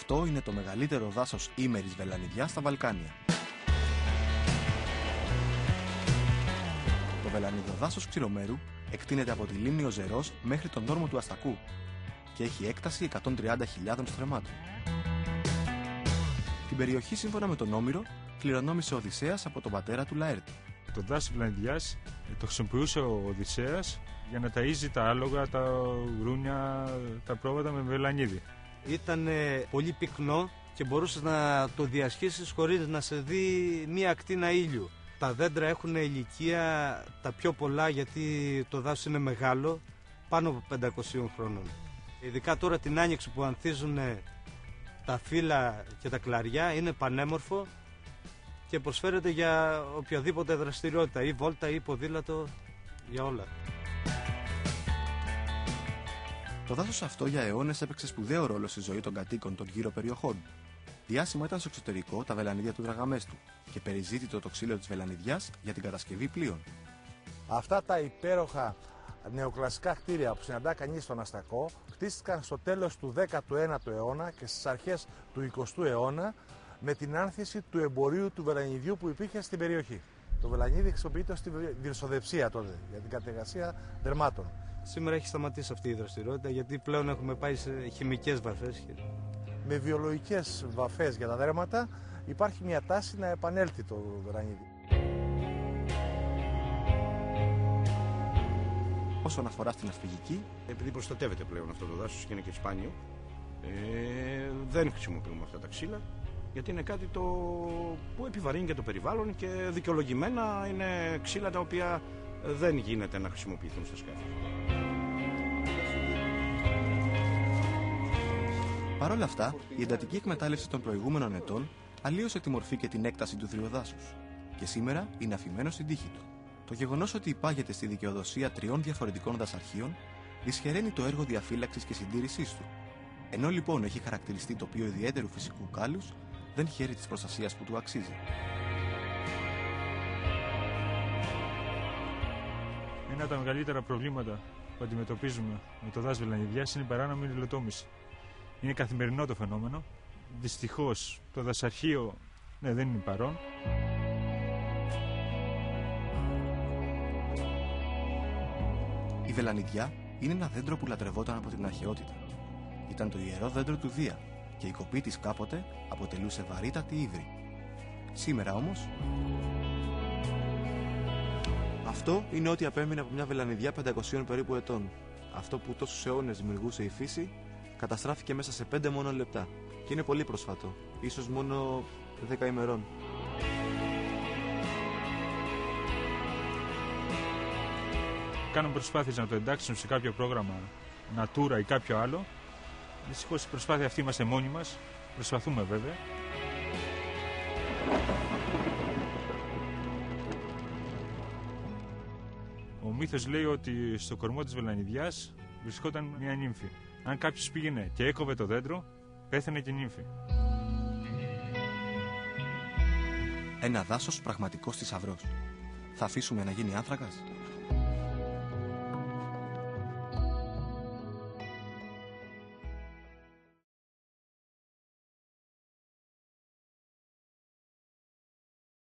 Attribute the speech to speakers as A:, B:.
A: Αυτό είναι το μεγαλύτερο δάσος ήμερης βελανιδιάς στα Βαλκάνια. Το βελανιδοδάσος Ξηρομέρου εκτείνεται από τη λίμνη Οζερός μέχρι τον όρμο του Αστακού και έχει έκταση 130.000 στρεμμάτων. Την περιοχή, σύμφωνα με τον Όμηρο, κληρονόμησε ο Οδυσσέας από τον πατέρα του Λαέρτη.
B: Το δάσος βελανιδιάς το χρησιμοποιούσε ο Οδυσσέας για να ταΐζει τα άλογα, τα γρούνια, τα πρόβατα με βελανίδι.
C: Ήταν πολύ πυκνό και μπορούσες να το διασχίσεις χωρίς να σε δει μία ακτίνα ήλιου. Τα δέντρα έχουν ηλικία τα πιο πολλά, γιατί το δάσος είναι μεγάλο, πάνω από 500 χρόνων. Ειδικά τώρα την άνοιξη που ανθίζουν τα φύλλα και τα κλαριά, είναι πανέμορφο και προσφέρεται για οποιαδήποτε δραστηριότητα, ή βόλτα ή ποδήλατο, για όλα.
A: Το δάσος αυτό για αιώνες έπαιξε σπουδαίο ρόλο στη ζωή των κατοίκων των γύρω περιοχών. Διάσημα ήταν στο εξωτερικό τα βελανίδια του Δραγαμέστου και περιζήτητο το ξύλο της βελανιδιάς για την κατασκευή πλοίων.
D: Αυτά τα υπέροχα νεοκλασικά κτίρια που συναντά κανείς στον Αστακό χτίστηκαν στο τέλος του 19ου αιώνα και στις αρχές του 20ου αιώνα με την άνθηση του εμπορίου του βελανιδιού που υπήρχε στην περιοχή. Το βελανίδι χρησιμοποιείται στη δρυσοδεψία τότε για την κατεργασία δερμάτων.
C: Σήμερα έχει σταματήσει αυτή η δραστηριότητα, γιατί πλέον έχουμε πάει σε χημικές βαφές.
D: Με βιολογικές βαφές για τα δέρματα υπάρχει μια τάση να επανέλθει το βελανίδι.
A: Όσον αφορά στην ναυπηγική,
E: επειδή προστατεύεται πλέον αυτό το δάσος και είναι και σπάνιο, δεν χρησιμοποιούμε αυτά τα ξύλα, γιατί είναι κάτι το που επιβαρύνει και το περιβάλλον και δικαιολογημένα είναι ξύλα τα οποία δεν γίνεται να χρησιμοποιηθούν στα σκάφη.
A: Παρ' όλα αυτά, η εντατική εκμετάλλευση των προηγούμενων ετών αλλίωσε τη μορφή και την έκταση του θριοδάσους και σήμερα είναι αφημένο στην τύχη του. Το γεγονός ότι υπάγεται στη δικαιοδοσία 3 διαφορετικών δασαρχείων δυσχεραίνει το έργο διαφύλαξης και συντήρησής του. Ενώ λοιπόν έχει χαρακτηριστεί τοπίο ιδιαίτερου φυσικού κάλους, δεν χαίρει της προστασίας που του αξίζει.
B: Ένα από τα μεγαλύτερα προβλήματα που αντιμετωπίζουμε με το δάσος βελανιδιάς είναι η παράνομη υλοτόμηση. Είναι καθημερινό το φαινόμενο. Δυστυχώς το δασαρχείο δεν είναι παρόν.
A: Η βελανιδιά είναι ένα δέντρο που λατρευόταν από την αρχαιότητα. Ήταν το ιερό δέντρο του Δία και η κοπή της κάποτε αποτελούσε βαρύτατη ύβρη. Σήμερα όμως, αυτό είναι ό,τι απέμεινε από μια βελανιδιά 500 περίπου ετών. Αυτό που τόσους αιώνες δημιουργούσε η φύση καταστράφηκε μέσα σε 5 μόνο λεπτά. Και είναι πολύ πρόσφατο, ίσως μόνο 10 ημερών.
B: Κάνουν προσπάθειες να το εντάξουν σε κάποιο πρόγραμμα Natura ή κάποιο άλλο. Δυστυχώς η προσπάθεια αυτή είμαστε μόνοι μας. Προσπαθούμε βέβαια. Ο μύθος λέει ότι στο κορμό της βελανιδιάς βρισκόταν μια νύμφη. Αν κάποιος πήγαινε και έκοβε το δέντρο, πέθανε και η νύμφη.
A: Ένα δάσος πραγματικός θησαυρός. Θα αφήσουμε να γίνει άνθρακας?